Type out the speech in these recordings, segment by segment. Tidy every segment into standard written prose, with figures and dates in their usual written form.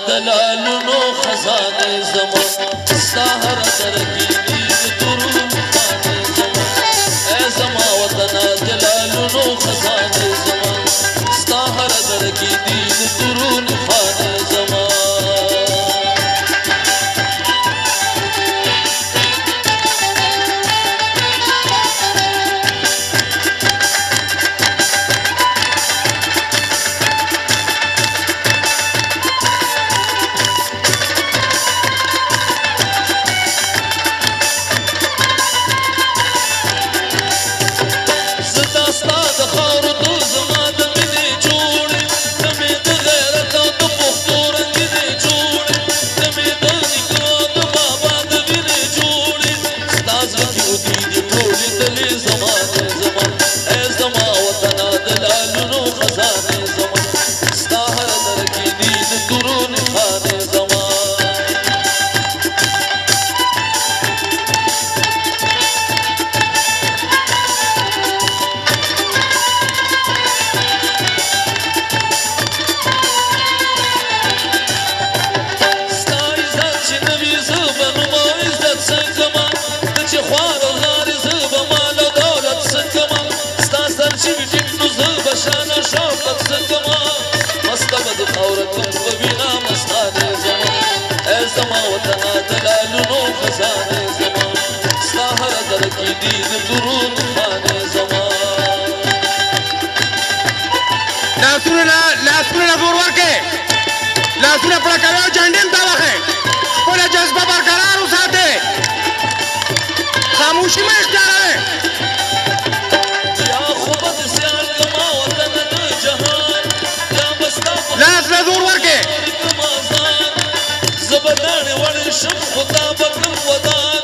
دلالونو خزانه زمان ساهر درکی دید درون خانه زمان ای زما وطنا دلالونو خزانه زمان ساهر درکی دید درون خانه زمان لاسونه زور ورکړئ لاسونه پړه کوئ او جنډې ته وخئ خپله جذبه برقرار وساتئ خاموشي مه اختیاروئ لاس له زور ورکړئ زه به داڼې وړې شم خو تا به کړم ودان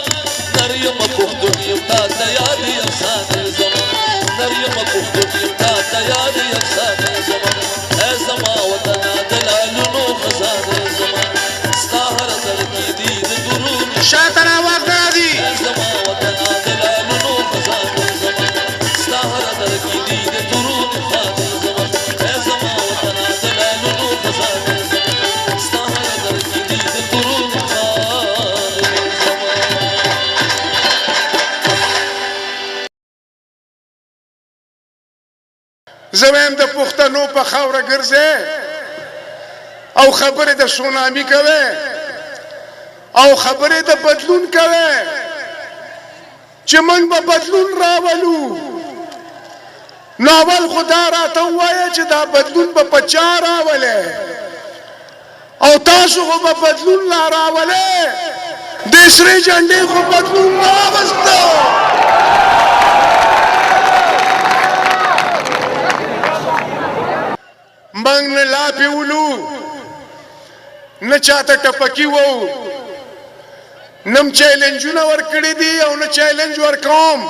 نر یمه پښتون یم تا ته یاد افسانې زما نر یمه پښتون یم تا ته یاد افسانې زما ای زما وطنه دلالونو خزانې زما ستا هر زړه کې دي د درون شاته راواز نه راځي ای زما وطنه دلالونو خزانې زما ستا هر زړه کې دي د درون خانې زما ای زما وطنه دلالونو خزانې زما ستا هر زړه کې دي د درون خانې زما زه وایم د پښتنو په خاوره ګرځې او خبرې د سونامي کوې او خبرې د بدلون کوې چې موږ به بدلون راولو نو اول خو دا راته ووایه چې دا بدلون به په چا راولې او تاسو خو به بدلون لا راولې د سرې جنډې خو بدلون راوسته موږ نه لاپې ولو نه چاته ټپکي وو نه م چیلنجونه ورکړي دي او نه چیلنج ورکوم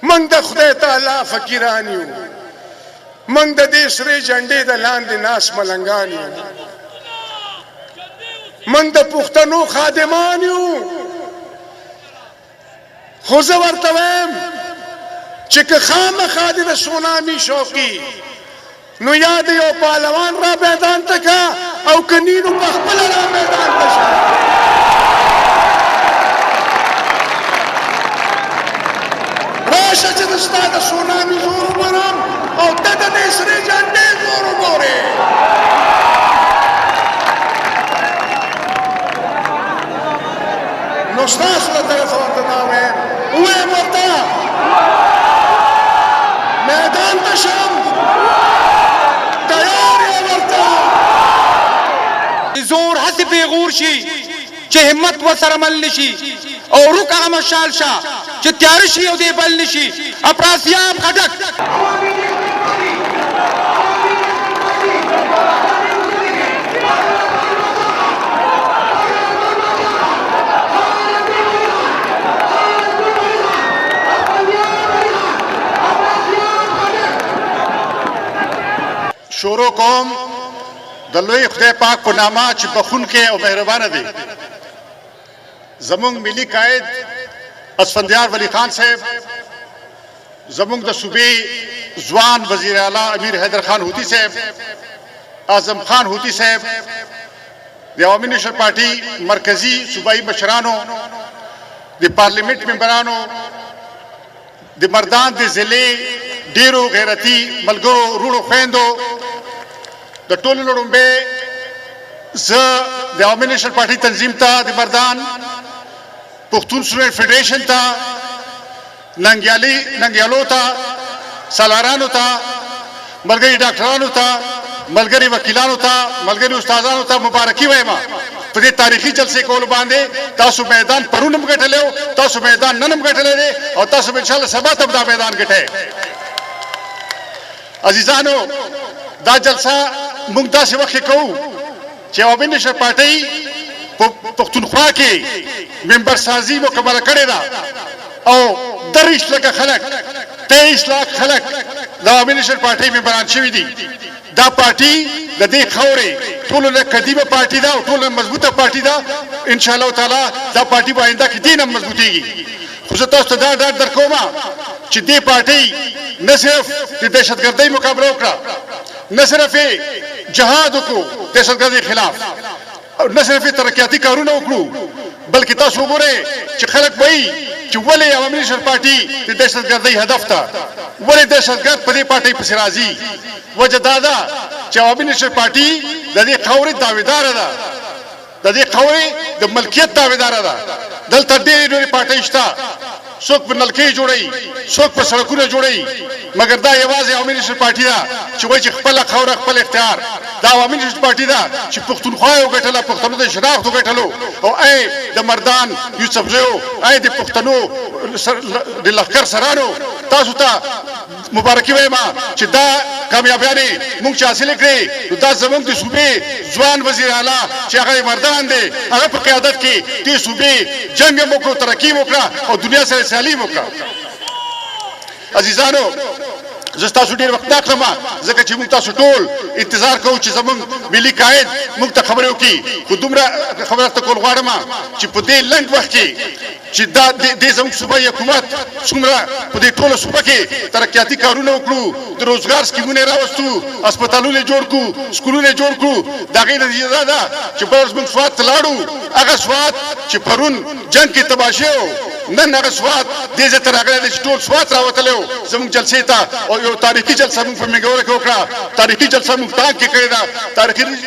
موږ د خدای تعالی فقیران یو موږ د دې سرې جنډې د لاندې ناس ملنګان یو موږ د پښتنو خادمان یو خو زه ورته وایم چې که خامخا دې د سونامي شوقي نو یاد یو پهلوان را میدان ته کا او کنینو په خپله را میدان ته شه راشه چې د ستا د سونامي زور وګورم او ته د دې سرې جنډې زور وګورې نو ستاسو له طرفه ورته دا وایم ووایم ورته میدان ته شم زور هسې پیغور شي چې همت ورسره مل نشي او روک هغه مشال شه چې تیاره شي او دی بل نشي افراسیاب خټک شروع کوم د لوی خدای پاک په نامه چې بخونکی او مهربانه دی زمونږ ملي قائد اسفندیار ولی خان صاحب زمونږ د صوبې ځوان وزیر اعلی امیر حیدر خان هوتی صاحب، اعظم خان هوتی صاحب، د عوامي نیشنل پارټي مرکزی صوبایي مشرانو، د پارلیمنت ممبرانو، د مردان د ضلع ډیرو غیرتي ملګرو، وروڼو، خویندو، د ټولو نه لومړی زه د عوامي نیشنل پارټي تنظیم ته، د مردان پښتون سټوډنټ فدریشن ته، ننګیالو ته، سالارانو ته، ملګري ډاکټرانو ته، ملګري وکیلانو ته، ملګري استادانو ته مبارکي وایم په دې تاریخي جلسې کولو باندې. تاسو میدان پرون هم ګټلی، تاسو میدان نن هم ګټلی دی او تاسو به انشاءالله سبا ته دا میدان ګټئ. عزیزانو، دا جلسه موږ داسې وخت کې کوو چې عوامي نیشنل پارټۍ په پښتونخوا کې ممبر سازي مکمله کړې ده او 30 لکه خلک، 23 لاک خلک د عوامي نیشنل پارټۍ ممبران شوي دي. دا پارټي د دې خاورې ټولو نه قدیمه پارټي ده او ټولو نه مضبوطه پارټي ده. ان شاء الله تعالی دا پارټي به آینده کې دین هم مضبوطېږي. خو زه تاسو ته دا ډاډ درکوم چې دې پارټۍ نه صرف د دهشتګردۍ مقابله وکړه، نه صرف جهاد وکړو دهشتګردۍ خلاف، نه صرف ترقیاتي کارونه وکړو، بلکې تاسو وګورئ چې خلک وایي چې ولې عوامي نیشنل پارټي د دهشتګردۍ هدف ته، ولې دهشتګرد په دې پارټۍ پسې راځي. وجه دا ده چې عوامي نیشنل پارټي د دې خاورې داویداره ده، د دې خاورې د ملکیت داویداره ده. دلته ډېرې نورې پارټۍ شته، څوک په نلکې جوړوي، څوک په سړکونه جوړوي، مګر دا یوازې عوامي نیشنل پارټي ده چې وایي چې خپله خاوره خپل اختیار. دا عوامي نیشنل پارټي ده چې پښتونخوا یې وګټله، پښتنو ته شناخت وګټلو. او ای د مردان یوسفزیو، ای د پښتنو د لښکر سرانو، تاسو ته مبارکي وایم چې دا کامیابیانې موږ چې حاصلې کړې، نو دا زموږ د صوبې ځوان وزیر اعلی چې هغه مردان دی، هغه په قیادت کې دې صوبې جنګ هم وکړو، ترقي هم وکړه او دنیا سره سیالي هم وکړه. عزیزانو، زه ستاسو ډېر وخت نه اخلم ځکه چې موږ تاسو ټول انتظار کوو چې زموږ ملي قائد موږ ته خبرې وکړي. خو دومره خبره ته کول غواړم چې په دې لنډ وخت کې چې دا د زموږ صوبایي حکومت څومره په دې ټوله صوبه کې ترقیاتي کارونه وکړو، د روزګار سکیمونه راوستو، هسپتالونه جوړ کړو، سکولونه جوړ کړو. د هغې نتیجه دا ده چې بل ورځ موږ سوات ته لاړو، هغه سوات چې پرون جنګ کې تباه شوی و، نن هغه سوات دې ځای ته راغلی دی چې ټول سوات راوتلی و زموږ جلسې ته. او یو تاریخي جلسه موږ په میګوره کې وکړه، تاریخي جلسه موږ ټانک کې کړې ده،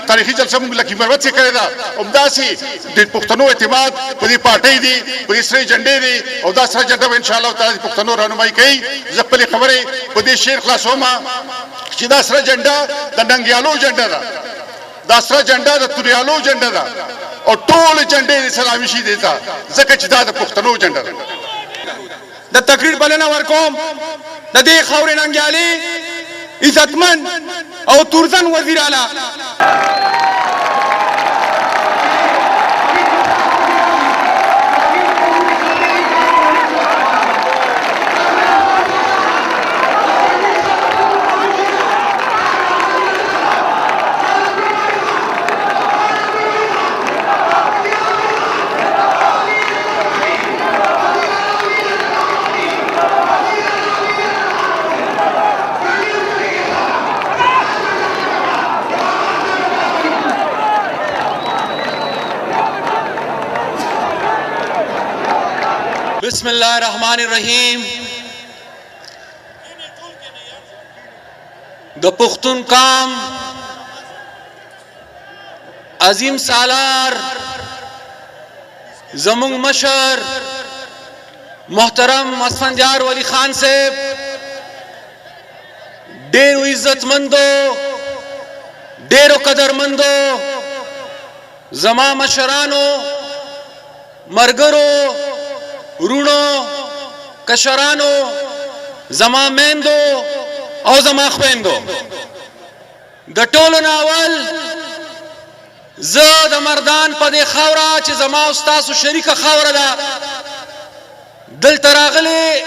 تاریخي جلسه موږ لکي مروت کې کړې ده. همداسې د پښتنو اعتماد په دې پارټۍ دی، په دې سرې جنډې دی او دا سره جنډه به انشاءالله تعالی د پښتنو رهنمایي کوي. زه خپلې خبرې په دې شعر خلاصوم چې دا سره جنډه د ننګیالو جنډه ده، دا سره جنډه د توریالو جنډه ده او ټول جنډې د سلامي شي دی ته، ځکه چې دا د پښتنو جنډه ده. د تقریر بلنه ورکوم د دې خاورې ننګیالي عزتمن او تورزن وزیر اعلی بسم الله الرحمن الرحیم. د پښتون قام عظیم سالار زمونږ مشر محترم اسفندیار ولی خان صاحب ډېرو عزتمندو، ډېرو قدرمندو، زما مشرانو، مرګرو، ورونو، کشرانو، زما میندو او زما خویندو، د ټولو نه اول زه د مردان په دې خاوره چې زما او ستاسو شریکه خاوره ده دلته راغلي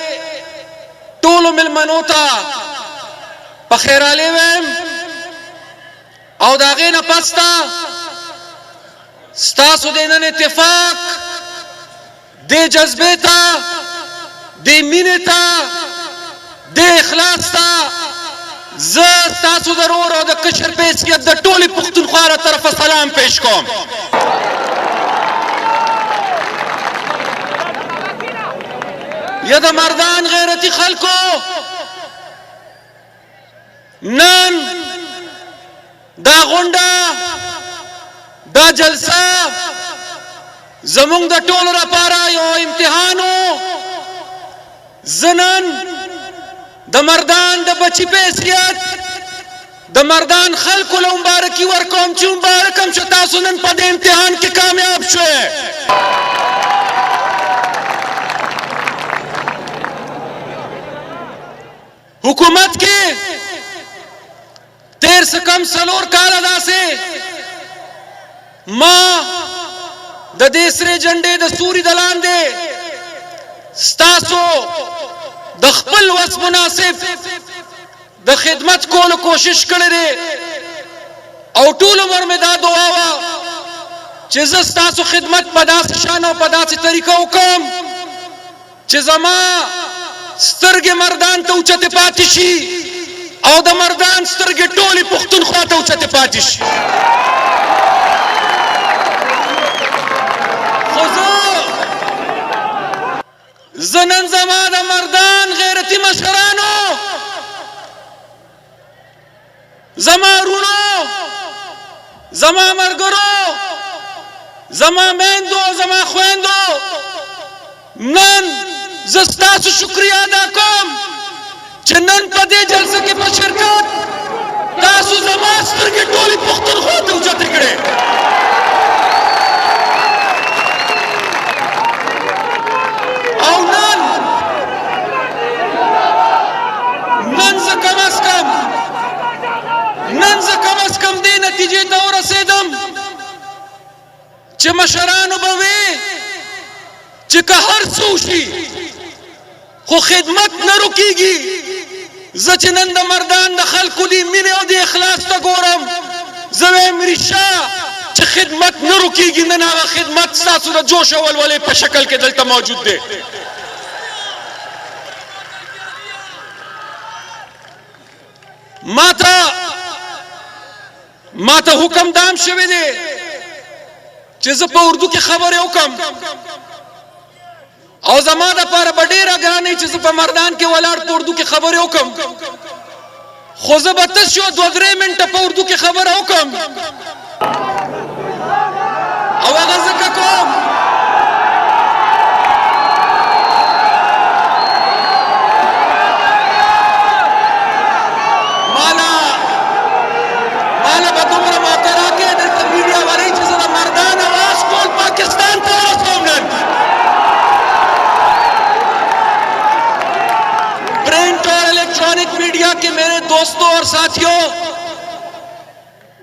ټولو مېلمنو ته په خیرالې وایم او د هغې نه پس ته ستاسو د نن اتفاق دې جذبې ته، دې مینې ته، دې اخلاص ته तासु ضرور او د کشر پیس کې د ټولي پښتونخوا را طرفه سلام پیش کوم. یا د مردان غیرتی خلکو نن دا غونډه دا جلسه زمونږ د ټولو لپاره یو امتحانو. زنن د مردان د بچی په حیثیت د مردان خلکو له مبارکي ورکوم چې مبارکم چې تاسو نن په دې امتحان کې کامیاب شوئ. حکومت کې تیر سے کم سلور کاله داسې ما د دې سرې جنډې د سوري د لاندې ستاسو د خپل وس مناسب د خدمت کولو کوشش کړی دی او ټول عمر مې دا دعا وه چې زه ستاسو خدمت په داسې شان او په داسې طریقه وکړم چې زما سترګې مردان ته اوچتې پاتې شي او د مردان سترګې ټولې پښتونخوا ته اوچتې پاتې شي. خو زه نن زما د مردان غیرتي مشرانو زما رونو زما ملګرو زما میندو زما خویندو نن زه ستاسو شکریه ادا کوم چې نن په دې جلسه کې په شرکت تاسو زما سترګې ټولې پښتونخوا ته اوچتې کړې. او نن زه کم از کم دې نتیجې ته ورسېدم چې مشرانو به وي چې که هر څه وشي خو خدمت نه رکېږي. زه چې نن د مردان د خلکو دې مینې او د اخلاص ته ګورم زه وایم ریښه چې خدمت نه رکېږي. نن هغه خدمت ستاسو د جوش او ولولې په شکل کې دلته موجود دی. ما ته حکم دام شوی دی چې زه په اردو کې خبرې وکړم او زما دپاره به ډېره ګرانه چې زه په مردان کې ولاړ په اردو کې خبرې وکړم خو زه به تش یو 2-3 منټه په اردو کې خبره وکړم او هغه ځکه کوم مالا به دومره موقع راکړې دلته میډیا والۍ چې زه د مردان اواز ټول پاکستان ته ورسوم نن. प्रिंट और electronic media के मेरे दोस्तों और साथियों,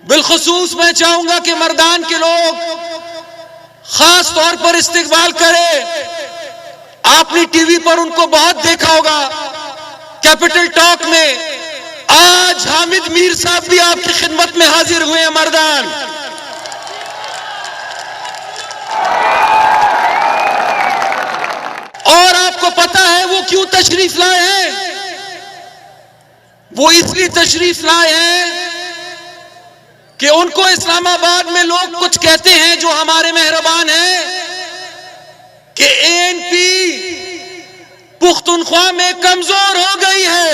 बिलखुसूस मैं चाहूंगा कि मर्दान के लोग खास तौर पर इस्तेकबाल करें. आपने टीवी पर उनको बहुत देखा होगा. कैपिटल टॉक में आज हामिद मीर साहब भी आपकी खिदमत में हाजिर हुए हैं मर्दान. और आपको पता है वो क्यों तशरीफ लाए हैं? वो इसलिए तशरीफ लाए हैं कि उनको इस्लामाबाद में लोग कुछ कहते हैं जो हमारे मेहरबान हैं कि एएनपी पुख्तनख्वा में कमजोर हो गई है.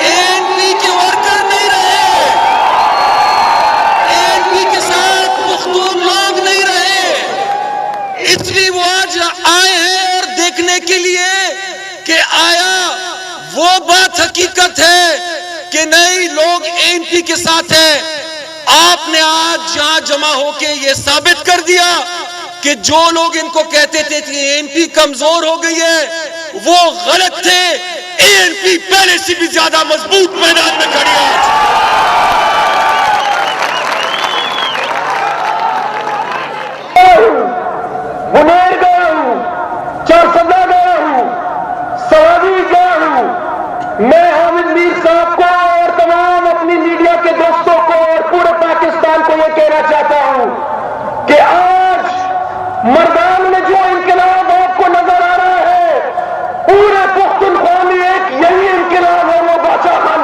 एएनपी के वर्कर नहीं रहे, एएनपी के साथ पुख्तून लोग नहीं रहे, इसलिए वो आज आए हैं और देखने के लिए कि आया वो बात हकीकत है कि नहीं लोग एएनपी के साथ है. आपने आज यहां जमा होके ये साबित कर दिया कि जो लोग इनको कहते थे कि एएनपी कमजोर हो गई है वो गलत थे. एएनपी पहले से भी ज्यादा मजबूत मैदान में खड़ी है. मुनेर गया हूं, चारसदा गया हूं, सवारी गया हूं. मैं हामिद मीर साहब को और तमाम अपनी मीडिया के दोस्तों को और पूरे पाकिस्तान को यह कहना चाहता हूं कि आज मर्दान में जो इनकलाब आपको नजर आ रहा है पूरे पुख्तनख्वा में एक यही इनकलाब है, वो बादशाह खान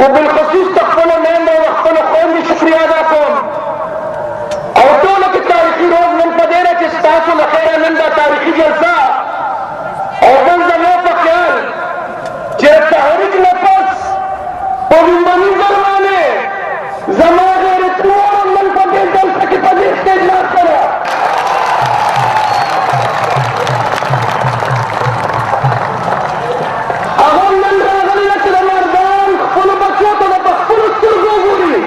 خو بالخصوص د خپلو میندو او خپلو خویندو شکریه ادا کوم او ټولو کې تاریخي روز نن په دې ده چې ستاسو له خیره نن دا تاریخي جلسه او بل زما په خیال چې تحریک نه پس په لومړني ځل باندې زما غیرتمنو نن په دې جلسه کې په دې سټیج ناسته ده هغه نن راغلي ده چې د مردان خپلو بچو ته په خپلو سترګو ګوري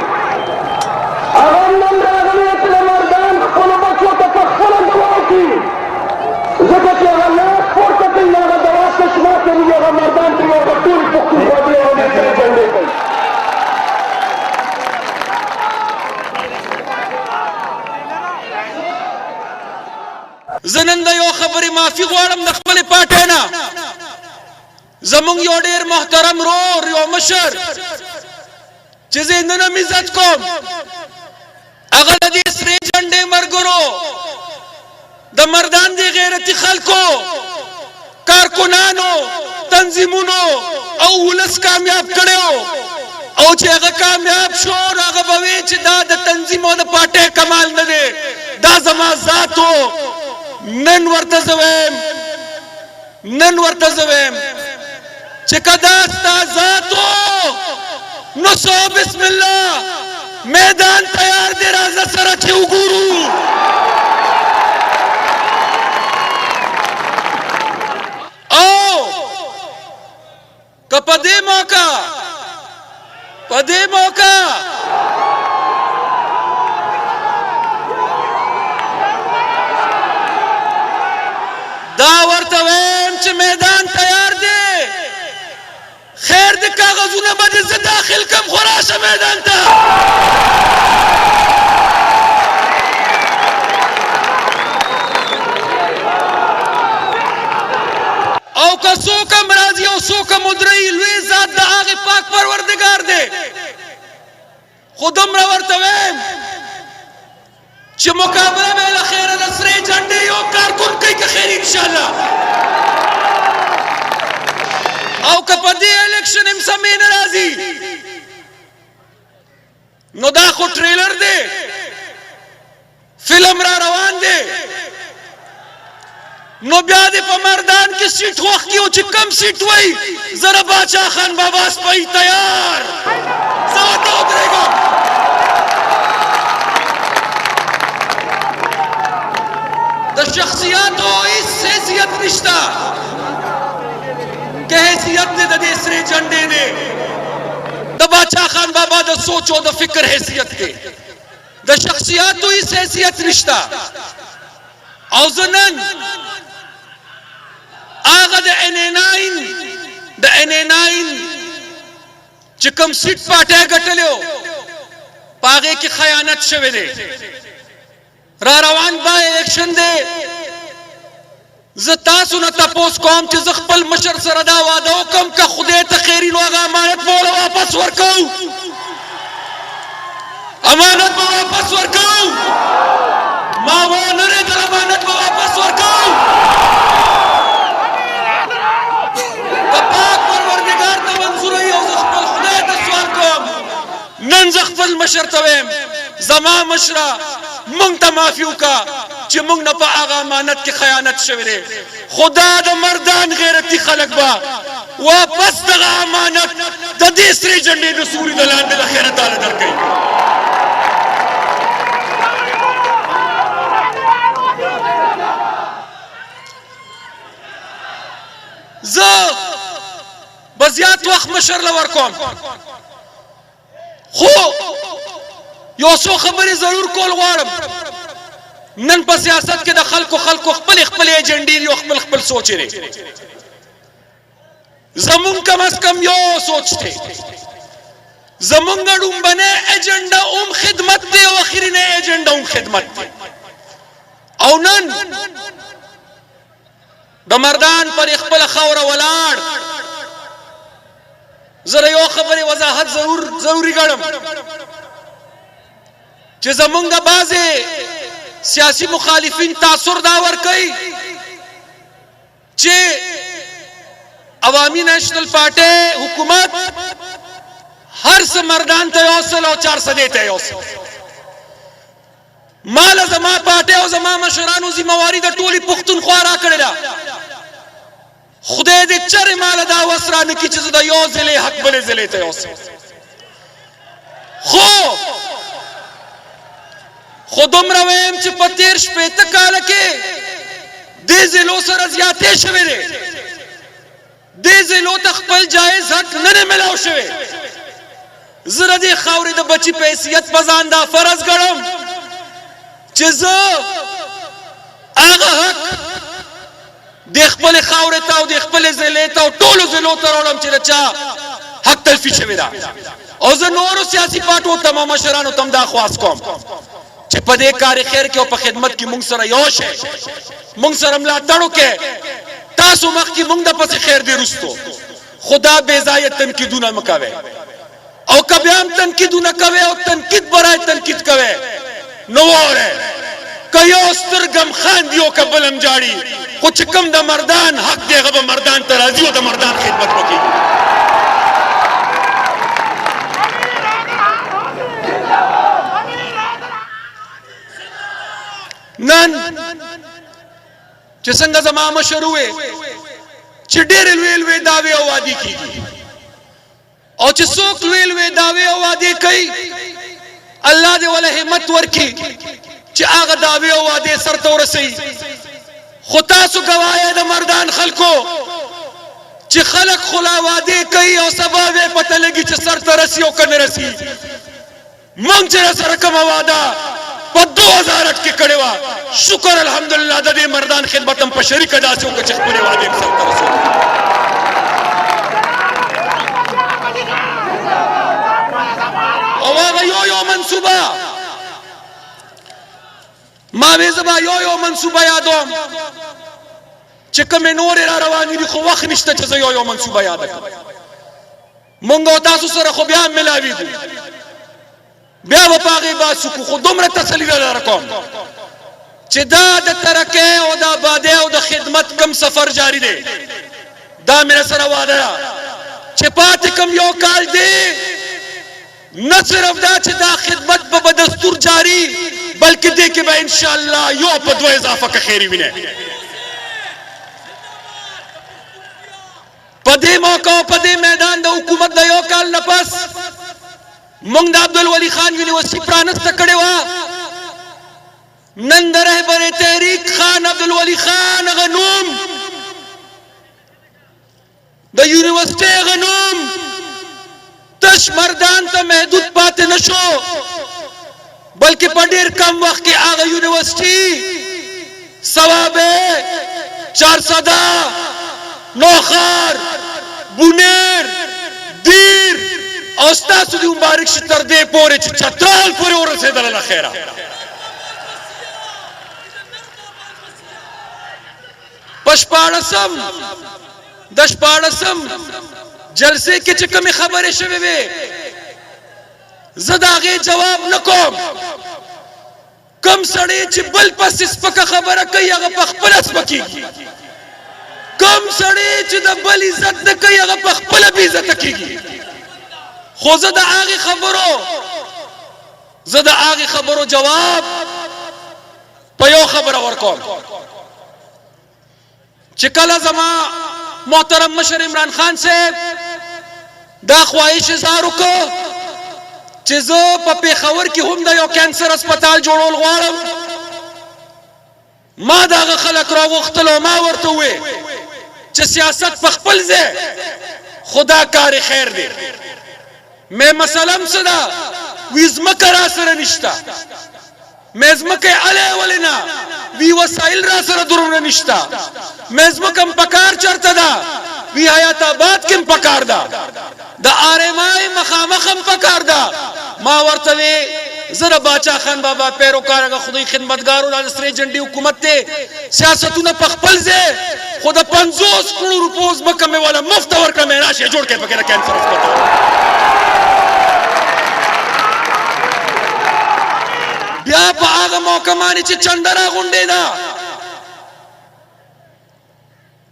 هغه نن راغلي ده چې د مردان خپلو بچو ته په خپله دعا وکړي ځکه چې هغه لاس پورته کوي نو هغه دوا تشما کوي هغه مردان ته هغه ټولې پښتونخوا دی او دې سره جنډې کوي زه نن د یو خبرې معافي غواړم د خپلې پارټۍ نه زمونږ یو ډېر محترم رور یو مشر چې زه یې نن هم عزت کوم هغه د دې سرې جنډې ملګرو د مردان دې غیرتي خلکو کارکنانو تنظیمونو او ولس کامیاب کړی او چې هغه کامیاب شو نو هغه به وایي چې دا د تنظیم او د پارټۍ کمال نه دی دا زما ذات و نن ورته زه وایم چې که دا ستا ذات و نو سو بسم الله میدان تیار دی راځه سره چې وګورو او که په دې موقع دا ورته وایم چې میدان تیار دی خیر د کاغذونه به دې زه داخل کړم خو راشه میدان ته او که څوک هم راځي او څوک هم ودرېږي لوی ذات د هغې پاک پروردګار دی خو دومره ورته وایم چې مقابله به یې له خیره د سرې جنډې یو کارکن کوي که خیر انشاءالله او که په دې الیکشن هم سمې نه راځي نو دا خو ټریلر دی فلم را روان دی نو بیا دې په مردان کې سیټ وخت او چې کم سیټ وای زره باچا خان بابا سپی تیار زه ورته ودرېږم د شخصیاتو هیڅ حیثیت نشته که حیثیت دی د دې سرې جنډې دی د باچا خان بابا د سوچ او د فکر حیثیت دی د شخصیاتو هیڅ حیثیت نشته او زه نن هغه د NA9 چې کوم سیټ پارټۍ ګټلی و په هغې کې خیانت شوی دی را روان با الیکشن دی زه تاسو نه تپوس کوم چې زه خپل مشر سره دا واده وکړم که خدای ته خیري نو هغه امانت به ورله واپس ورکوو امانت به واپس ورکوو ما ونه رېدل امانت به واپس ورکوو که پاک پروردګار ته منظوره وي او زه خپل خدای ته سوال کوم نن زه خپل مشر ته وایم زما مشره مونږ ته معافي وکړه چې مونږ نه په هغه امانت کې خیانت شوی دی خدا د مردان غیرتي خلک به واپس دغه امانت د دې سرې جنډې د سوري د لاندې د خیره تعالی درکوي زه به زیات وخت مشر له ورکوم خو یو څو خبرې ضرور کول غواړم نن په سیاست کې د خلکو خپل ایجنډې دي او خپل سوچ لري زمونږ کم از کم یو سوچ دی زمونږ ډومبنه ایجنډا هم خدمت دی او اخرینه ایجنډا هم خدمت دی او نن د مردان پر خپل خوره ولاړ زره یو خبره وضاحت ضروری ګڼم چې زمونږ بعضې سیاسي مخالفین تاثر دا ورکوي چې عوامي نیشنل پارټۍ حکومت څه مردان ته یوصل او 400 ته یوصل مال زما پاټه او زما مشرانو ذمہواری د ټولي پښتونخوا را کړی دا خدای دې چر مال دا وسران کی چې د یو ضلع حق بل ضلع ته یوصل خو دومره ویم چې په 13 کال کې دې ضلعو سره زیاتې شوې دي دې ضلعو ته خپل جایز حق نه ملاو شوی زه دې خاورې د بچي په حیثیت په ځان دا فرض ګڼم چې زه هغه حق د خپل خاورې ته او د خپل ضلع ته او ټولو ضلعو ته راوړم چې د چا حق تلفي شوی ده او زه نورو سیاسي پارټیو تمام مشرانو ته دا خواست کوم چې په دې کار خیر کې او په خدمت کې مونږ سره یو شي مونږ سره ملاتړ وکړي تاسو مخکې مونږ د پسې خیر دی رستو خدا بے ځایه تنقیدونه مکوي او کبه هم تنقیدونه کوي او تنقید برای تنقید کوي نو وره کيو سترګم خان دیو کبلم جاړي خو چې کوم د مردان حق دی غو مردان ته راځي او د مردان خدمت وکړي نن چې څنګه زما مشروع چې ډېر لوی داوی او وادي کیږي او چې څوک لوی داوی او وادي کوي الله دې ول همت ورکي چې هغه داوی او وادي سرته ورسي خو تاسو گواهی د مردان خلکو چې خلک خلا وادي کوي او سبب یې پته لګي چې سرته رسي او کنه رسي مونږ چې سره کوم وعده په 2008 کې کړی و شکر الحمدلله د دې مردان خدمتم په شریک ادا شو چې خپل وعده یې سره رسول او هغه یو منصوبه ما به زما یو منصوبه یادوم چې کوم نور را روان دي خو وخت نشته چې یو منصوبه یاد کړم مونږ تاسو سره خو بیا ملاوي دي بیا په هغه باسو خو دومره تسلی درکوم چې دا د ترقه او د آبادی او د خدمت کم سفر جاری دی دا مې سره وعده ده چې پاتې کم یو کال دی نه صرف دا چې دا خدمت په دستور جاری بلکې دې کې به ان شاء الله یو په 2 اضافه که خیری وینه په دې موقع په دې میدان د حکومت د یو کال نه پس مونږ د عبدالولي خان یونیورسيټي پرانسته کړې و نن د رهبر تحریک خان عبدالولي خان غنوم د یونیورسيټي غنوم تش مردان ته محدود پاتې نشو بلکې په ډېر کم وخت کې هغه یونیورسيټي ثوابه 400 نوخار بونیر دیر او ستاسو دی مبارک شي تر دې پورې چې چترال پورې ورسېدل الله خیره د شپاړسم جلسه کې چې کومه خبره شوه وي زه دا غي جواب نکوم کم سړی چې بل پس سپکه خبره کوي هغه په خپل سپکیږي کم سړی چې د بل عزت نه کوي هغه په خپل بي عزت کیږي خو زه د هغه خبرو جواب په یو خبره ورکوم چې کله زما محترم مشر عمران خان صاحب دا خواهش اظهار وکړ چې زه په پیښور کې هم د یو کینسر هسپتال جوړول غواړم ما دغه خلک راوغختل او ما ورته وې چې سیاست په خپل ځای خدا کار خیر دی مې مسلم صدا وزمکه را سره نشتا مزمکه علی ولنا وی وسایل را سره درونه نشتا مزمکم پکار چرته دا وی حیات آباد کم پکار دا د آرمای مخامخم پکار دا ما ورته زره باچا خان بابا پیروکارغه خدای خدمتګارو د سری جنډي حکومت ته سیاستونه په خپل ځای خود 50 کروڑ روپوز مکمه والا مفت ورکړه مې راشه جوړ کړ پکې کینسر هسپتال بیا په هغه موقع باندې چې چندرا غونډې ده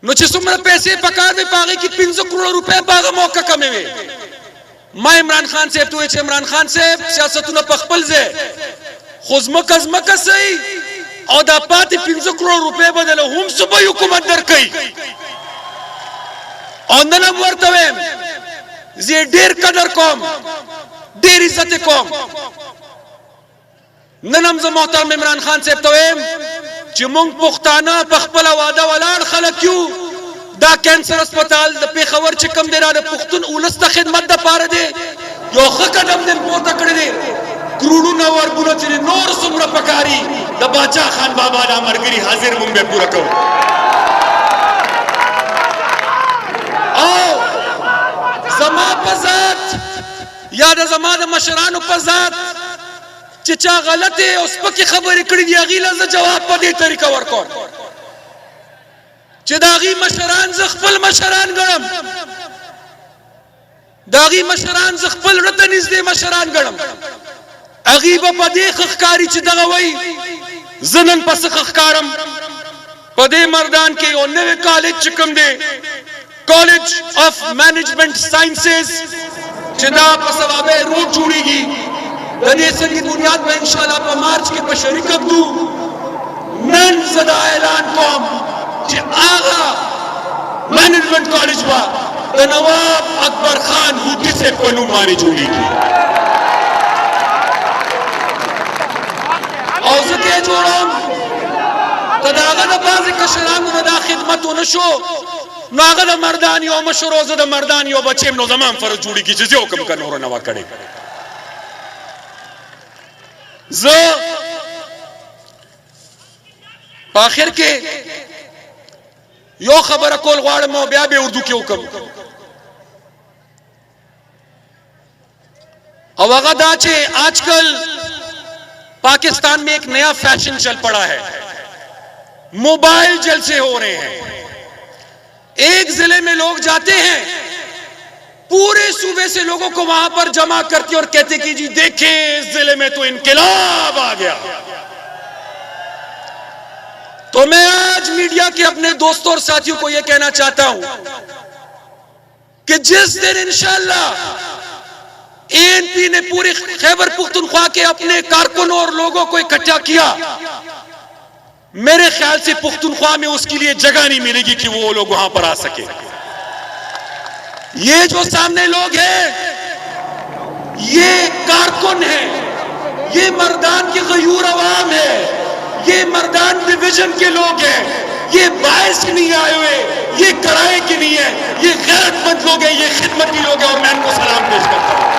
نو چې څومره پیسې پکار دي پاغه کې 500 کروڑ روپے په هغه موقع کمې وي ما عمران خان صاحب ته چې عمران خان صاحب سیاستونه په خپل ځای خو ځمکه صحیح او دا پاتې 15 کروڑ روپۍ بدله هم صوبایي حکومت درکوي او نن هم ورته وایم زه ډېر قدر کوم ډېر عزت کوم نن هم زه محترم عمران خان صاحب ته وایم چې موږ پښتانه په خپله واده ولاړ خلک یو دا کینسر هسپتال د پېښور چې کوم دی را د پښتون ولس د خدمت دپاره دی یو ښه قدم دی پورته کړی دی کروڑونه ورګونه چې نور څومره پکاري د باچا خان بابا دا ملګري حاضر مونږ به پوره کوو او زما په ذات یا د زما د مشرانو په ذات چې چا غلطې او سپکې خبرې کړې دي هغې له زه جواب په دې طریقه ورکوم چې د هغې مشران زه خپل مشران ګڼم د هغې مشران زه خپل زړه ته نږدې مشران ګڼم هغې به په دې ښه ښکاري چې دغه وایي زه نن پسې ښه ښکارم په دې مردان کې یو نوی کالج چې کوم دی کالج آف مینجمنٹ ساینسز چې دا په ثوابه روډ جوړېږي د دې سنګي بنیاد به انشاءالله په مارچ کې په شریکه کړو نن زه دا اعلان کوم چې هغه مینجمنٹ کالج به د نواب اکبر خان هوتي صاحب په نوم باندې جوړېږي او زه دې جوړوم که د هغه د بعضې کشرانو نه دا خدمت ونه شو نو هغه د مردان یو مشر او زه د مردان یو بچی یم نو زما هم فرض جوړېږي چې زه حکم که نورو نه وه کړی زه په آخر کې یو خبره کول غواړم او بیا به اردو کې وکړم او هغه دا چې آجکل पाकिस्तान में एक नया फैशन चल पड़ा है मोबाइल जलसे हो रहे हैं एक जिले में लोग जाते हैं पूरे सूबे से लोगों को वहां पर जमा करके और कहते कि जी देखें इस जिले में तो इनकलाब आ गया तो मैं आज मीडिया के अपने दोस्तों और साथियों को यह कहना चाहता हूं कि जिस दिन इंशाअल्लाह एएनपी ने पूरी खैबर पुख्तनख्वा के अपने कारकुनों और लोगों को इकट्ठा किया मेरे ख्याल से पुख्तनख्वा में उसके लिए जगह नहीं मिलेगी कि वो लोग वहां पर आ सके ये जो सामने लोग हैं ये कारकुन है ये मर्दान की गयूर अवाम है ये मर्दान डिवीजन के लोग हैं ये बायस के नहीं आए हुए ये किराए के नहीं है ये गैरतमंद लोग हैं ये खिदमती लोग हैं और मैं इनको सलाम पेश करता हूं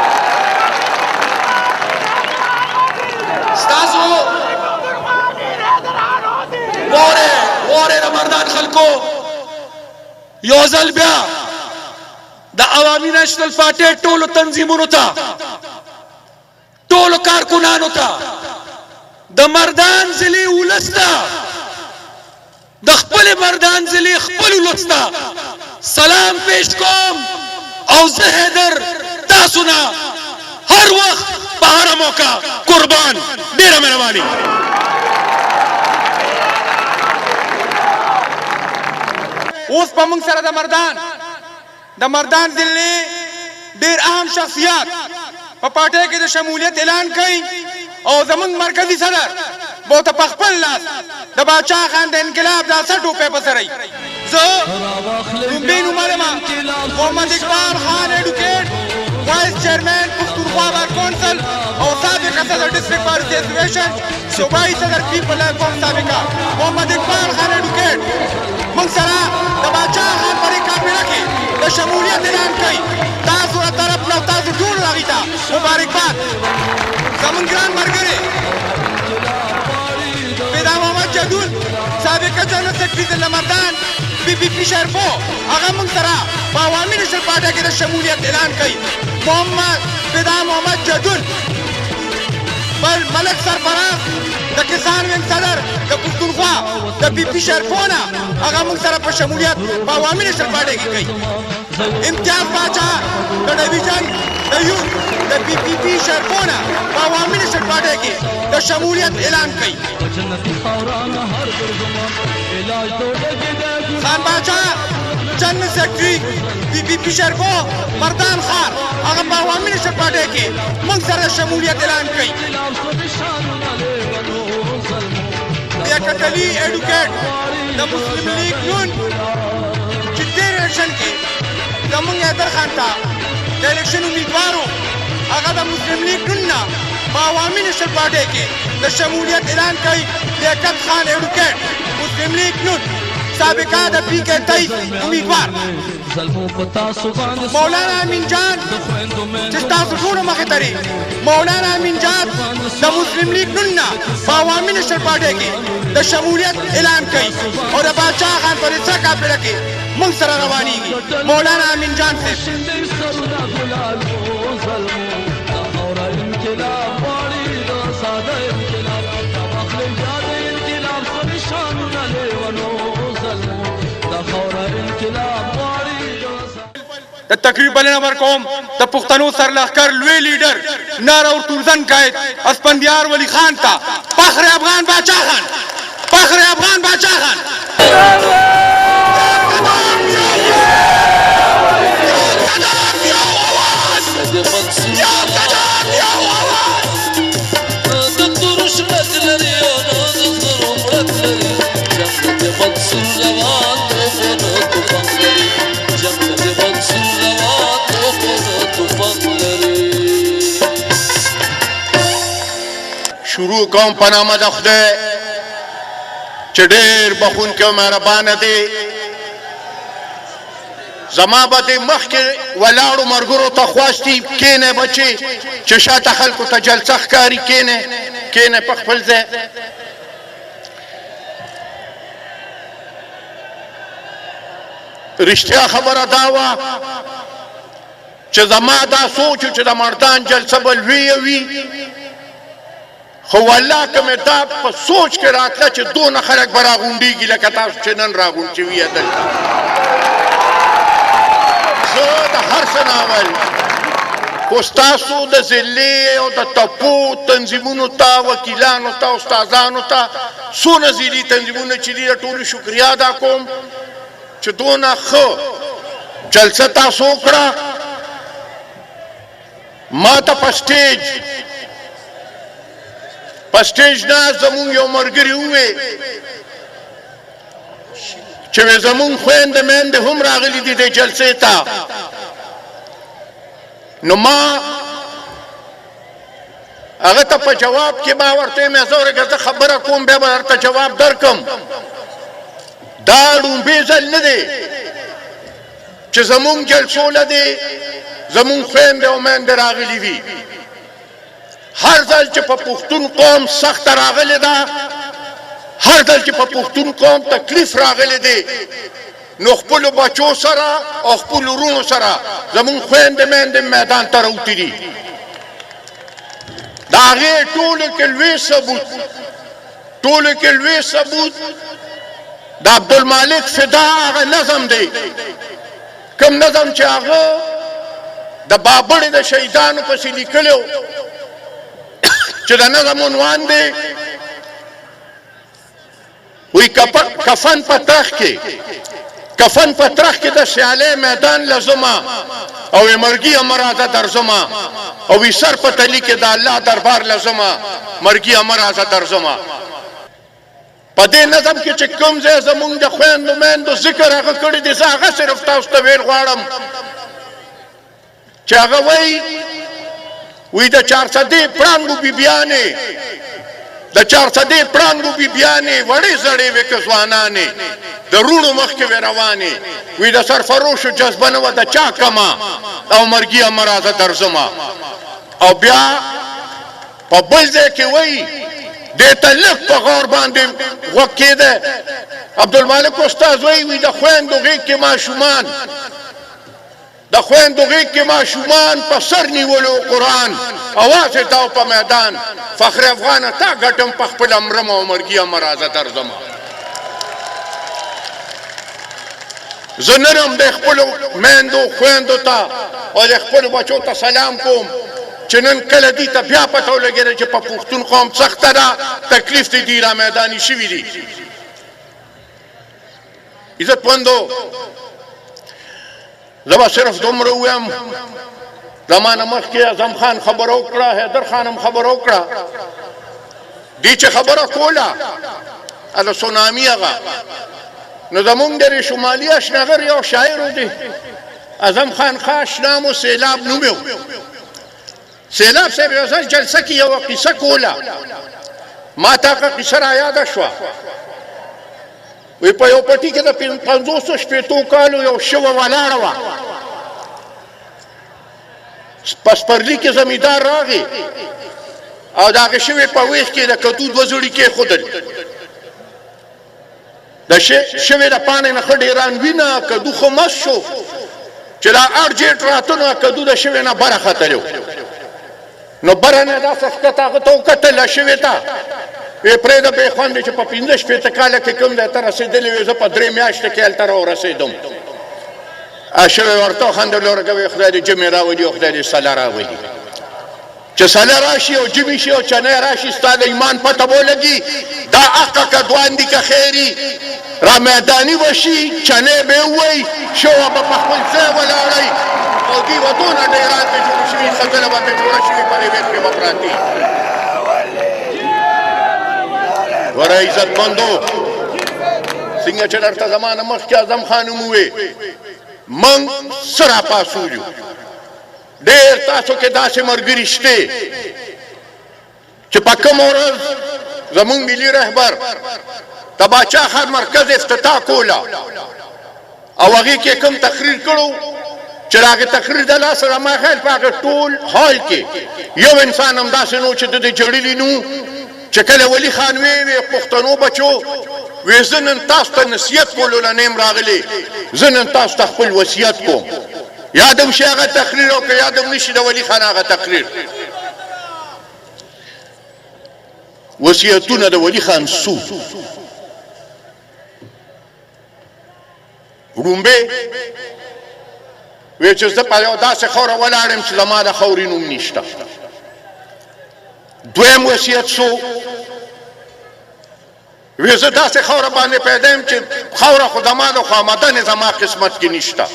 मर्दान खलको योजल ब्या द अवामी नेशनल पार्टी टोलो तंजीमुन था टोलो कारकुनान था द मर्दान जिले उलस्ता द खपल मर्दान जिले खपल उलस्ता सलाम पेश कोम और जहदर तासुना हर वक्त पहाड़ा मौका कुर्बान डेरा मेहरबानी اوس په موږ سره د مردان ضلع ډېر اهم شخصیات په پارټۍ کې د شمولیت اعلان کوي او زموږ مرکزي صدر به ته په خپل لاس د باچا خان د انقلاب دا 60 روپۍ په سره زه لومبۍ نومرمه محمد اقبال خان ایډوکیټ وایس چیرمین پښتونخوا بار کونسل او سابق صدر ډسټرکټ بار اسوسییشن صوبایي صدر پیپل قوم سابقه محمد اقبال خان ایډوکیټ موږ سره د باچا خان په کابینه کې د شمولیت اعلان کوي تاسو له طرف نه تاسو ټول هغې ته مبارکباد زموږ ګران ملګري پیدا محمد جدون سابقه جنرال سیکرټري ضلع مردان پی پی پی شرفو هغه موږ سره په عوامي نشر پارټۍ کې د شمولیت اعلان کوي پیدا محمد جدون بل ملک سرفراز د کسان وینګ صدر د پښتونخوا د پی پی شرفونه هغه موږ سره په شمولیت په عوامي نشر پارټۍ کې کوي امتیاز باچا د ډیویژن د یوت د پی پی پی شرفونه په عوامي نشر پارټۍ کې د شمولیت اعلان کوي خان باچا جنرال سیکرټري پی پی پی شرفو مردان خان هغه په عوامي نیشنل پارټي کې موږ سره شمولیت اعلان کړي لیاقت علي ایډوکیټ د مسلم لیگ نون چې تېر الیکشن کې زموږ حیدر خان ته د الیکشن امیدوار و هغه د مسلم لیگ نون نه په عوامي نیشنل پارټي کې د شمولیت اعلان کړي لیاقت خان ایډوکیټ مسلم لیگ نون سابقہ د پی کے 23 امیدوار مولانا امین جان چې تاسو ټول مخې ترې مولانا امین جان د مسلم لیگ نون نه په عوامي نیشنل پارټي کې د شمولیت اعلان کوي او د باچا خان پر څه کاپړه کې موږ سره روانيږي مولانا امین جان صاحب د تقریر بلنه ورکوم د پښتنو سرلښکر لوی لیډر نار او تورزن قائد اسپندیار ولی خان ته فخر افغان باچا خان فخر افغان باچا خان شروع کوم په نامه د خدای چې ډېر بخونکی او مهربانه دی زما به د مخکې ولاړو ملګرو ته خواست دي کښېنئ بچې چې شاته خلکو ته جلسه ښکاري کښېنئ په خپل ځای رښتیا خبره دا وه چې زما دا سوچ چې د مردان جلسه به لویه وي خو والله که مې دا په سوچ کې راتله چې دونه خلک به راغونډېږي لکه تاسو چې نن راغونډ شوي یې دلته زه د هر څه نه اول خو ستاسو د ضلع او د تپو تنظیمونو ته وکیلانو ته استادانو ته څونه ضلعي تنظیمونه چې دي د ټولو شکریا ادا کوم چې دونه ښه جلسه تاسو وکړه ما ته په سټیج نه زمونږ یو ملګري ووې چې زمونږ خویندې میندې هم راغلي دي دې جلسې ته نو ما هغه ته په جواب کې ما ورته ویې زه ورګه زه خبره کوم بیا به درته جواب درکم دا لومبی ځل نه دی چې زمونږ جلسو له دې زمونږ خویندې او میندې راغلي وي هر ځل چې په پښتون قوم سخته راغلې ده هر ځل چې په پښتون قوم تکلیف راغلی دی نو خپلو بچو سره او خپلو وروڼو سره زمونږ خویندې میندې میدان ته راوتي دي د هغې ټولو کې لوی ثبوت د عبدالمالک فدا هغه نظم دی کوم نظم چې هغه د بابړې د شهیدانو پسې لیکلی چې د نظم عنوان دی وی کفن په ترخ کې د سیالۍ میدان لزما او مرګي امراضه درزما او وی سر په تلی کې د الله دربار لزما مرګي امراضه درزما په دې نظم کې چې کوم ځای زمونږ د خویندو میندو ذکر هغه کړی دی زه هغه صرف تاسو ته ویل غواړم چې هغه وی د 400 پړانګو بیبیانې د 400 پړانګو بیبیانې وړې زړې وې که ځوانانې د روڼو مخکې وې روانې وی د سرفروشو جذبه نه وه د چا کمه او مرګي امراضه درځمه او بیا په بل ځای کې وایي دې ته لږ په غور باندې غوږ کېده عبدالمالک استاد وایي د خویندو غېږ کې ماشومان په سر نیولو قرآن اواز یې تاو په میدان فخر افغانه تا ګټم په خپله مرم او مرګي امراضه درځمه زه نن هم د خپلو میندو خویندو ته او د خپلو بچو ته سلام کوم چې نن کله دې ته بیا پته ولګېده چې په پښتون قوم سخته ده تکلیف دې دي را میداني شوي دي عزتمندو زه به صرف دومره ووایم زمانه مخکې اعظم خان خبره وکړه، حیدر خان هم خبره وکړه. دې چې خبره کوله د سونامي هغه، نو زمونږ د شمالي اشنغر یو شاعر و دی اعظم خان خاص نام و سیلاب نوم یې. سیلاب صاحب یو ځل جلسه کې یوه قصه کوله، ما ته هغه قصه را یاده شوه. وی په یو پټي کې د 550 کالو یو شوه ولاړه وه، په سپرلي کې زمیندار راغی او د هغې شوې په ویښ کې د کدو 2 زړي کېښودل. د شوې د پاڼې نه ښه ډېران وینه، کدو خو مست شو چې دا ارجنټ راته نو کدو د شوې نه بره ختلی و. نو بره نه داسې ښکته هغه ته وکتل شوې ته، وی پرېږده بې خوندې چې په 15 کاله کې کوم دی ته رسېدلې وې، زه په 3 میاشتې کې هلته راورسېدم. شوې ورته وخندل، ورته ویې خدای دې جمعې راولي او خدای دې سله راولي. چې سله راشي او جمعې شي او چنی راشي ستا د ایمان پته به ولګي دا حقه که دوان دي که خیري. را میداني به شي، چنی به یې ووایي، شوه به په خپل ځای ولاړئ او دوی به دونه ډېران پرې جوړ شوي، ښځله به پرې جوړه شوي، په دې ویښ کې به پراتې. ګوره عزتمندو، څنګه چې درته زمانه مخکې اعظم خان هم ووې، موږ څه راپاڅولو. ډېر تاسو کې داسې ملګري شته چې په کومه ورځ زموږ ملي رهبر د باچا خان مرکز افتتاح کوله او هغې کې کوم تقریر کړو چې د هغې تقریر د لاسه زما خیال په هغه ټول حال کې یو انسان هم داسې نو چې د دې جړلي نو چې کله ولي خان وی پښتنو بچو وی زه نن تاسو ته نصیحت کولو له نیم راغلی، زه نن تاسو ته خپل وصیت کوم. یادم شي هغه تقریر او که یادم نشي د ولي خان هغه تقریر. وصیتونه د ولي خان څو رومبه وی چې زه په یو داسې خاوره ولاړم چې زما د خاورې نوم نشته. دویم وصیت څو وی زه داسې خاوره باندې پیدا یم چې خاوره خو زما د خامدن زما قسمت کې نشته.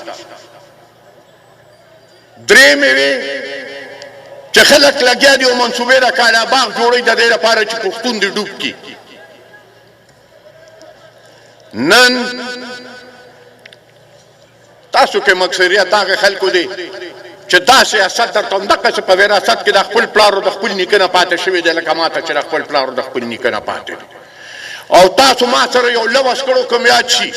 درېیم یې وی چې خلک لګیا دي او منصوبې د کاله باغ جوړوي د دې لپاره چې پښتون دې ډوب کړي. نن تاسو کې مکثریت هغه خلکو دی چې دا سیاست درته همدقسې په وراثت کې د خپل پلار او د خپل نیکه نه پاتې شوی دی، لکه ما ته چې د خپل پلار او د خپل نیکه نه پاتې دی. او تاسو ما سره یو لوس کړو کوم یاد شي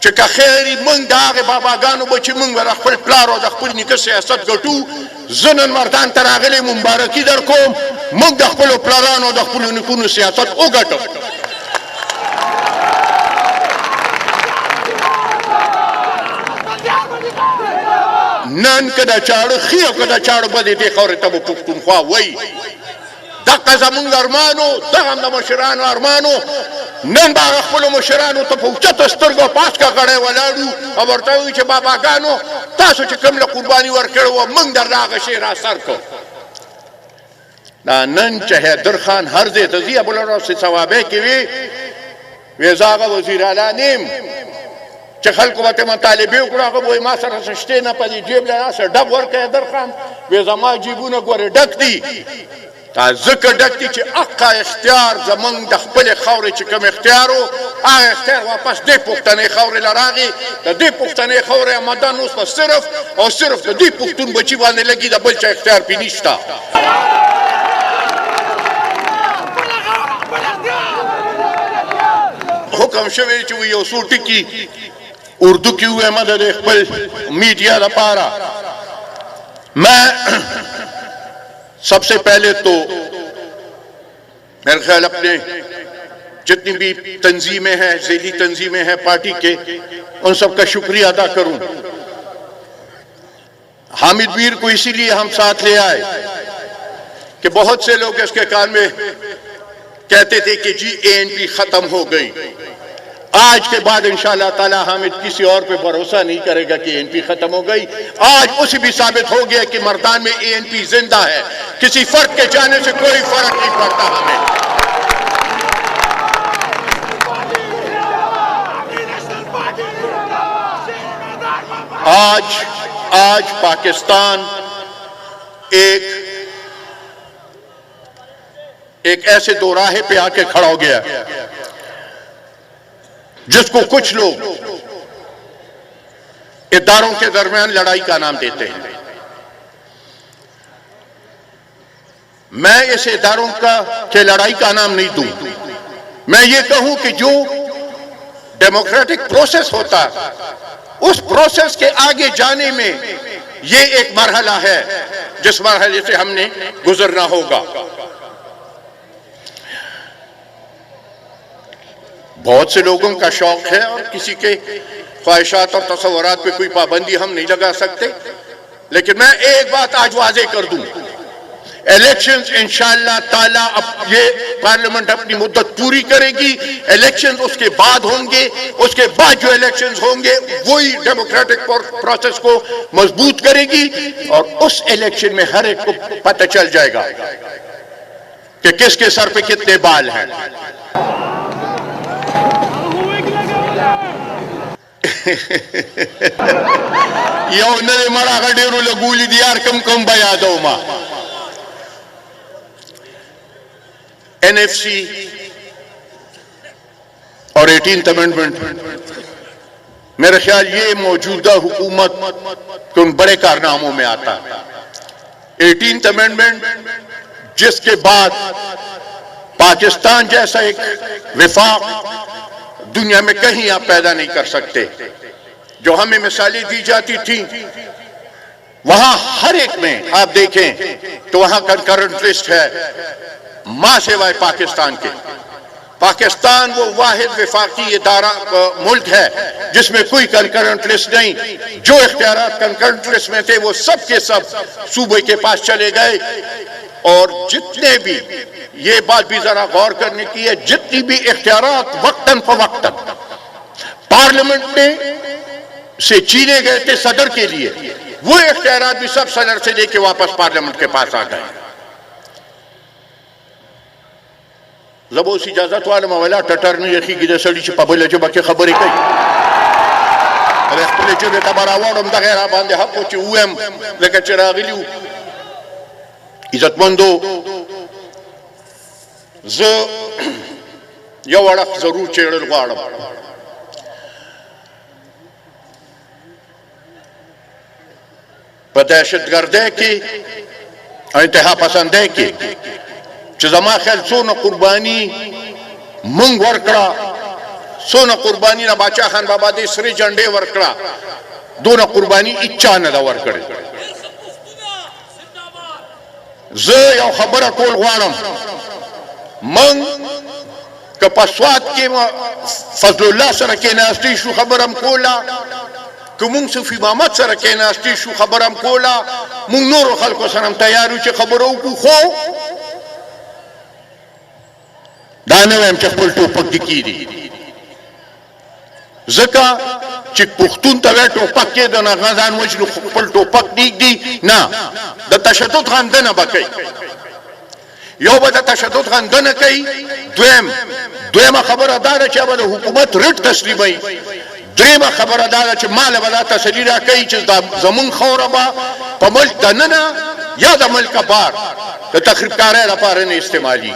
چې که خیري موږ د هغې باباګانو به چې موږ به د خپل پلار او د خپل نیکه سیاست ګټو، زه نن مردان ته راغلی مبارکي در کوم، موږ د خپلو پلارانو او د خپلو نیکونو سیاست وګټو. نن که د چاړه ښي او که د چاړه بدې دې خاورې ته به پښتونخوا وایي. دغه زمونږ ارمانو، دغه هم د مشرانو ارمانو. نن به هغه خپلو مشرانو ته په اوچته سترګو پاسکه غړی ولاړو او ورته وایي چې باباګانو تاسو چې کوم له قرباني ورکړې وه موږ در هغه شی راسر کړو. دا نن چې حیدر خان هر ځای ته ځي ابوالعروس ثوابی کې وی زه هغه وزیر اعلی نیم چې خلکو به ته مطالبې وکړو، هغه به وایي ما سره څه شتې نه، په دې جیب له داسې ډب ورکړه حیدر خان. وی زما جیبونه ګورې ډک دي، دا ځکه ډک دي چې حقه اختیار زمونږ د خپلې خاورې چې کوم اختیار و هغه اختیار واپس دې پښتنې خاورې له راغی. د دې پښتنې خاورې آمدن اوس په صرف او صرف د دې پښتون بچي باندې لګي، د بل چا اختیار پې نشته. حکم شوی چې یو څو ټکي اردو کی हुए मदद खपल मीडिया लपारा। मैं सबसे पहले तो मेरे ख्याल अपने जितनी भी तंजीमें हैं, ज़ेली तंजीमें हैं पार्टी के, उन सबका शुक्रिया अदा करूं। हामिद मीर को इसीलिए हम साथ ले आए कि बहुत से लोग इसके कान में कहते थे कि जी एएनपी खत्म हो गई। आज के बाद इंशाअल्लाह ताला हामिद किसी और पे भरोसा नहीं करेगा कि एएनपी खत्म हो गई। आज उसे भी साबित हो गया कि मर्दान में एएनपी जिंदा है। किसी फर्क के जाने से कोई फर्क नहीं पड़ता हमें। आज पाकिस्तान एक ऐसे दोराहे पे आके खड़ा हो गया जिसको कुछ लोग इदारों के दरमियान लड़ाई का नाम देते हैं। मैं इस इदारों के लड़ाई का नाम नहीं दूं। मैं ये कहूं कि जो डेमोक्रेटिक प्रोसेस होता है उस प्रोसेस के आगे जाने में ये एक मरहला है जिस मरहले से हमने गुजरना होगा। बहुत से लोगों का शौक है और किसी के ख्वाहिशात और तसव्वुरात पे कोई पाबंदी हम नहीं लगा सकते, लेकिन मैं एक बात आज वाजे कर दूं, इलेक्शंस इंशाअल्लाह ताला अब ये पार्लियामेंट अपनी मुद्दत पूरी करेगी, इलेक्शंस उसके बाद होंगे, उसके बाद जो इलेक्शंस होंगे वही डेमोक्रेटिक प्रोसेस को मजबूत करेगी और उस इलेक्शन में हर एक को पता चल जाएगा कि किसके सर पे कितने बाल हैं। यो नरे मरा गडेरू लगूली दियार कम कम बया दो मा एनएफसी और 18th अमेंडमेंट मेरे ख्याल ये मौजूदा हुकूमत के उन बड़े कारनामों में आता है। 18th अमेंडमेंट जिसके बाद पाकिस्तान जैसा एक विफाक दुनिया में कहीं आप पैदा नहीं कर सकते। जो हमें मिसालें दी जाती थी वहां हर एक में आप देखें तो वहां कंकरेंट लिस्ट है, मां सिवाय पाकिस्तान के। पाकिस्तान वो वाहिद विफाकी इदारा मुल्क है जिसमें कोई कंकरेंट लिस्ट नहीं। जो इख्तियारात कंकरेंट लिस्ट में थे वो सब के सब सूबे के पास चले गए और जितने भी, ये बात भी जरा गौर करने की है, जितनी भी इख्तियारात वक्तन फवक्तन पार्लियामेंट में से छीने गए थे सदर के लिए, वो इख्तियारात भी सब सदर से लेके वापस पार्लियामेंट के पास आ गए। जबोस इजाजत वाले मवला टटर ने यखी गिदे सड़ी च पबले च बके खबरें कई अरे खपले च बेटा बरावड़म द गैर बांधे हको च उएम लेके चरागली इज्जतमंदो ज यो वड़क जरूर चेड़ल गाड़म। दहशतगर्दे की इंतहा पसंद है कि जमा ख्याल सोना कुर्बानी मंग वर्कड़ा सोना कुर्बानी ना बादशाह खान बाबा दे सरे झंडे वर्कड़ा दोना कुर्बानी इच्छा न दा वर्कड़े ज यो खबर कोल वाणम मंग कपस्वात के फजलुल्लाह सर के नास्ती शु खबरम कोला कुमुंग सुफी मोहम्मद सर के नास्ती शु खबरम कोला मुंग नूर खल्को सनम तैयारू च खबरों को खो दाने में चप्पल टोपक की दी जका चिक पुख्तून तवे टोपक के दना गजान वजलू चप्पल टोपक दी ना द तशद्दुद खान दना बकई यो बद तशद्दुद खान दना कई द्वेम खबर अदार च बद हुकूमत रिट तस्लीमई द्रेम खबर अदार च माल बदा तसलीरा कई च जमुन खौरबा पमल दनना या दमल का बार द तखरीब कारे रपारे ने इस्तेमाली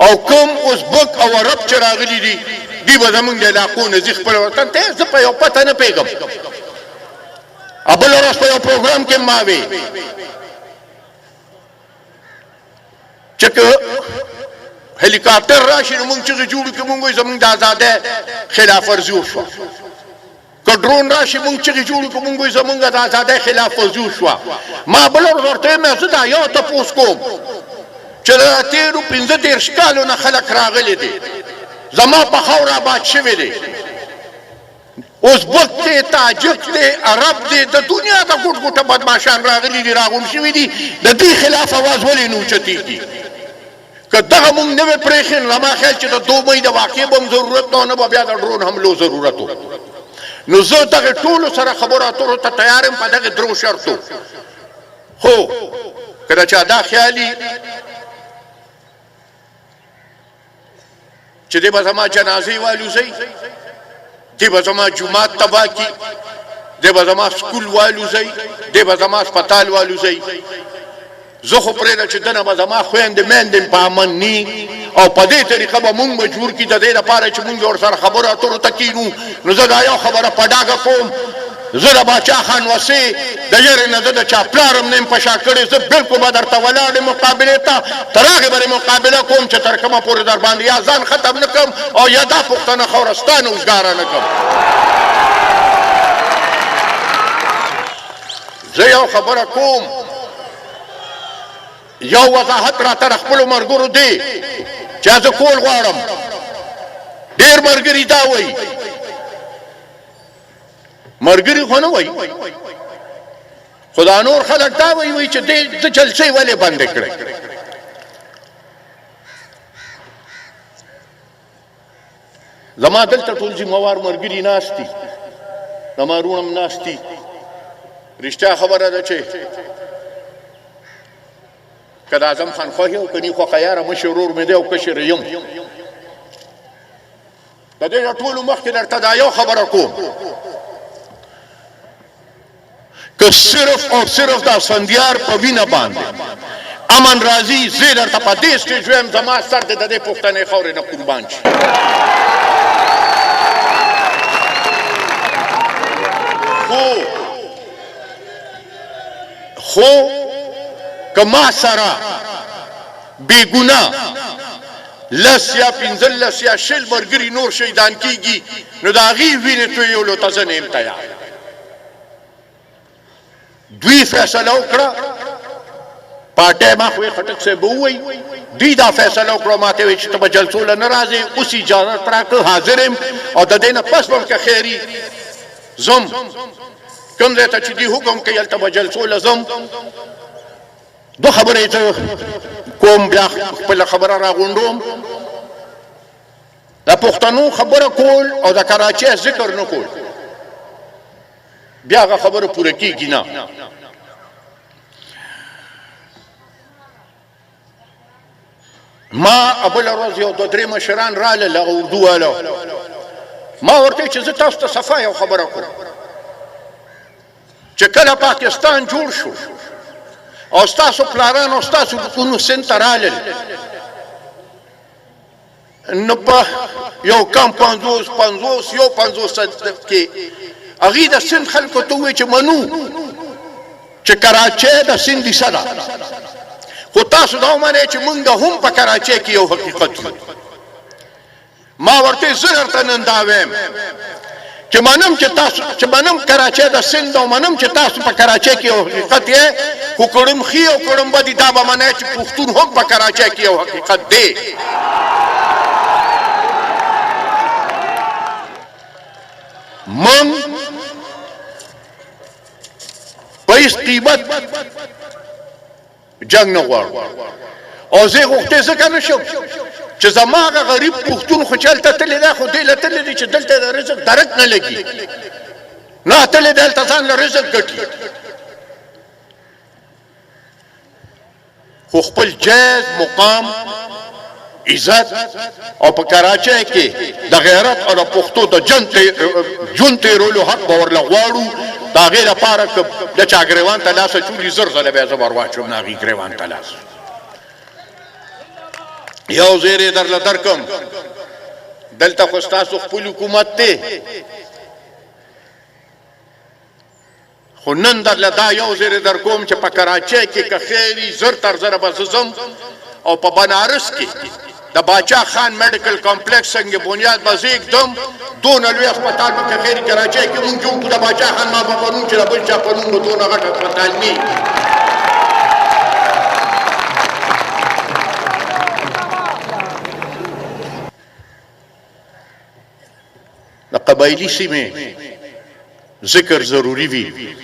और कम उस बुक और रब चरागली दी बजमुन के इलाकों ने जिख पर वतन ते ज पे पता न पेगम अबल और पे प्रोग्राम के मावे चक हेलीकॉप्टर राशि मुंग च जुड़ के मुंग जमुन द आजाद है खिलाफ वर्जी हुआ को ड्रोन राशि मुंग च जुड़ के मुंग जमुन द आजाद है खिलाफ वर्जी हुआ मा बल और ते में सदा यो तो पोस्को चला तेरू पिंज़ देर शिकालो ना खलक रागले दे जमा पखावरा बात शिवे दे उस वक्त दे ताजिक दे अरब दे द दुनिया का गुट गुट बदमाशान रागली दी रागुम शिवे दी द दी खिलाफ आवाज वाली नूचती थी कदम मुंग नवे प्रेशन लमा ख्याल च 2 मई द वाकई बम जरूरत तो न बया द ड्रोन हमलो जरूरत हो नुजो तक टोल सरा खबर आतो त तैयार हम पदा के द्रो शर्तो हो कदा चादा ख्याली दे बजमा जनाजे वालू सही दे बजमा जुमात तबाह की दे बजमा स्कूल वालू सही दे बजमा अस्पताल वालू सही زه خو پرېږده چې دنه به زما خویندې میندې په امن ني او په دې طریقه به مونږ مجبور کړي د دې لپاره چې مونږ ورسره خبرو اترو ته کښېنو. نو زه دا یو خبره په ډاګه کوم، زه د باچا خان وسې د یارې نه زه د چا پلارم نه یم په شا کړی. زه بلکل به درته ولاړ یم مقابلې ته، تر هغې به مقابله کوم چې تر کومه پورې در باندې یا ځان ختم نه کړم او یا دا پښتنه خاوره ستا نه اوزګاره نه کړم. زه یو خبره کوم، یو وضاحت راته د خپلو ملګرو دی چې زه کول غواړم. ډېر ملګري دا وایي، ملګري خو نه وایي، خو دا نور خلک دا وایي چې د جلسې ولې بندې کړې. زما دلته ټول ذمهوار ملګري ناست دي، زما وروڼه هم ناست دي. رښتیا خبره ده چې که د اعظم خان خوښ او که ني خوښه یاره مشر ورور مې دی او کشر یم. د دې نه ټولو مخکې درته دا یو خبره کوم، که صرف او صرف د اسفندیار په وینه باندې امن راځي، زه درته په دې سټیج وایم زما سر دې د دې پښتنې خاورې نه قربان شي. خو که ما سره بېګناه لس یا پنځلس یا شل ملګري نور شهیدان کېږي، نو د هغې وینې تویولو ته زه نه یم تیار. دوی فیصله وکړه، پارټۍ ما خو یې خټک صاحب ووایي، دوی دا فیصله وکړه، ما ته وایي چې ته به جلسو له نه راځې، اوس اجازت راکړه، حاضر یم او د دې نه پس به م که خیري ځم کوم ځای ته چې دوی حکم کوي هلته به جلسو له ځم. دو خبرې ته کوم، بیا خپله خبره راغونډوم. د پښتنو خبره کول او د کراچۍ ذکر نه کول بیا هغه خبره پوره کېږي نه. ما بله ورځ یو دوه درې مشران رالل، هغه اردو والا. ما ورته چې زه تاسو ته صفا یو خبره کوم، چې کله پاکستان جوړ شو او ستاسو پلاران او ستاسو بکونو سند ته رالل، نو په یو کم 50 یو 50 کې هغې د سند خلکو ته ووایي چې منو چې کراچۍ د سند حصه ده، خو تاسو دا ومنئ چې موږ هم په کراچۍ کې یو حقیقت یو. ما ورته زه درته نن دا وایم چې منم چې تاسو چې منم کراچۍ د سند او منم چې تاسو په کراچۍ کې یو حقیقت یې، خو کړم ښي او کړم بدي دا به منئ چې پښتون هم په کراچۍ کې یو حقیقت دی. من په هېڅ قیمت جنګ نه غواړم او زه غوښتې ځکه نه شم چې زما هغه غریب پښتون خو چې هلته تللی دی، خو دی له تللی دی چې دلته د رزق درک نه لګي، نه تللی دی هلته ځان له رزق ګټي، خو خپل جایز مقام عزت او په کراچۍ کې د غیرت او د پښتو د ژوند تېرولو حق به ورله غواړو. د هغې لپاره که د چا ګریوان ته لاس اچولي زر ځله بیا زه ور واچوم د هغې ګریوان ته لاس. یو زیر یې درله درکم، دلته خو ستاسو خپل حکومت دی، خو نن درله دا یو زیر در کوم چې په کراچۍ کې که خیري زر تر زره به زه ځم او په بنارس کې د باچا خان میډیکل کمپلیکس څنګه بنیاد به زه ایږدم، دونه لوی هسپتال به که خیري کراچۍ کې مونږ جوړ کړو د باچا خان ما به په نوم چې د بل چا په نوم به دونه غټ هسپتال نه د قبایلي سیمې ذکر ضروری وي.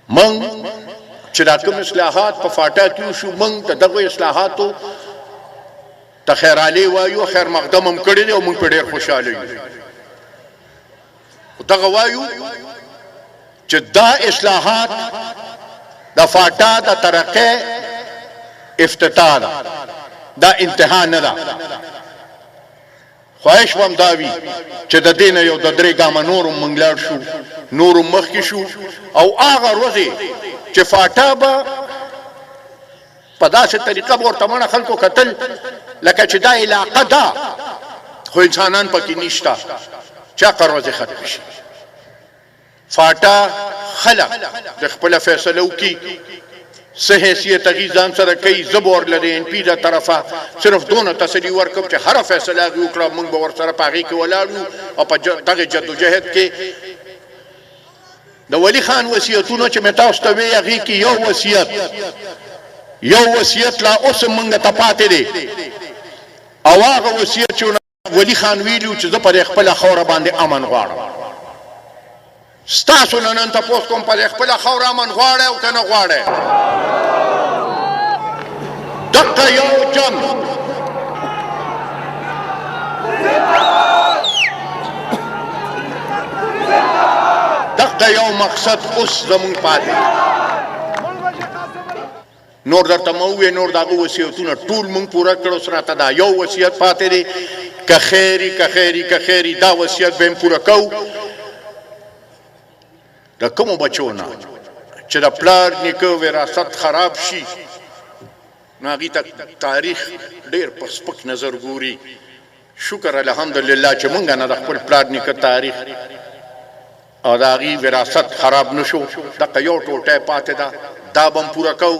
من چې دا کوم اصلاحات په فاټا کې وشو، موږ د دغو اصلاحاتو ته خیرعلی وایو، خیر مقدم هم کړی دی او موږ په ډېر خوشحاله یو. خو دغه وایو چې دا اصلاحات د فاټا د ترقۍ افتتاح ده، دا انتها نه ده. خواهش وم دا وي چې د دې نه یو د درې ګامه نور هم موږ لاړ شو، نور هم مخکې شو او هغه ورځې چې فاټا به په داسې طریقه به ورته مړه خلکو کتل لکه چې دا علاقه ده خو انسانان پکې نشته چا قروضې ختم شي فاټا خلق د خپله فیصله وکړي څه حیثیت هغې ځان سره کوي زه به ورله د ان پي د طرفه صرف دونه تسلي ورکړم چې هره فیصله هغې وکړه موږ به ورسره په هغې کې ولاړ یو او په دغې جدوجهد کې د ولي خان وصیتونه چې مې تاسو ته وی هغې کې یو وصیت لا اوس موږ ته پاتې دی او هغه وصیت چې ولي خان ویلي و چې زه په دې خپله خاوره باندې امن غواړم ستاسو نه نن تپوس کوم په دې خپله خاوره امن غواړئ او که نه غواړئ دقه یو جنګ دقه یو مقصد اوس زمونږ پاتې نور درته مه وویې نور د هغه وصیتونه ټول مونږ پوره کړو اوس راته دا یو وصیت پاتې دی که خیري دا وصیت به یې پوره کوو د کومو بچو نه چې د پلار نیکه وراثت خراب شي نو هغې ته تاریخ ډېر په سپک نظر ګوري شکر الحمدلله چې مونږ نه د خپل پلار نیکه تاریخ او د هغې وراثت خراب نه شو دغه یو ټوټی پاتې ده دا به م پوره کوو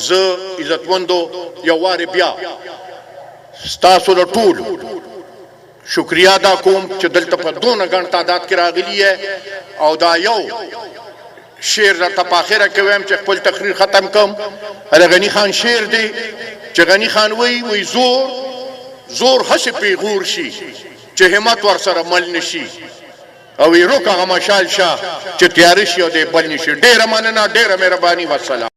زه عزتمندو یو وارې بیا ستاسو د ټولو شکریه ادا کوم چې دلته په دونه ګڼ تعداد کې راغلي یې او دا یو شعر درته په اخره کې وایم چې خپل تقریر ختم کړم د غني خان شعر دی چې غني خان وایي زور هسې پیغور شي چې همت ورسره مل نشي او وی روک هغه مشال شه چې تیاره شي او دی بل نشي ډېره مننه ډېره مهرباني والسلام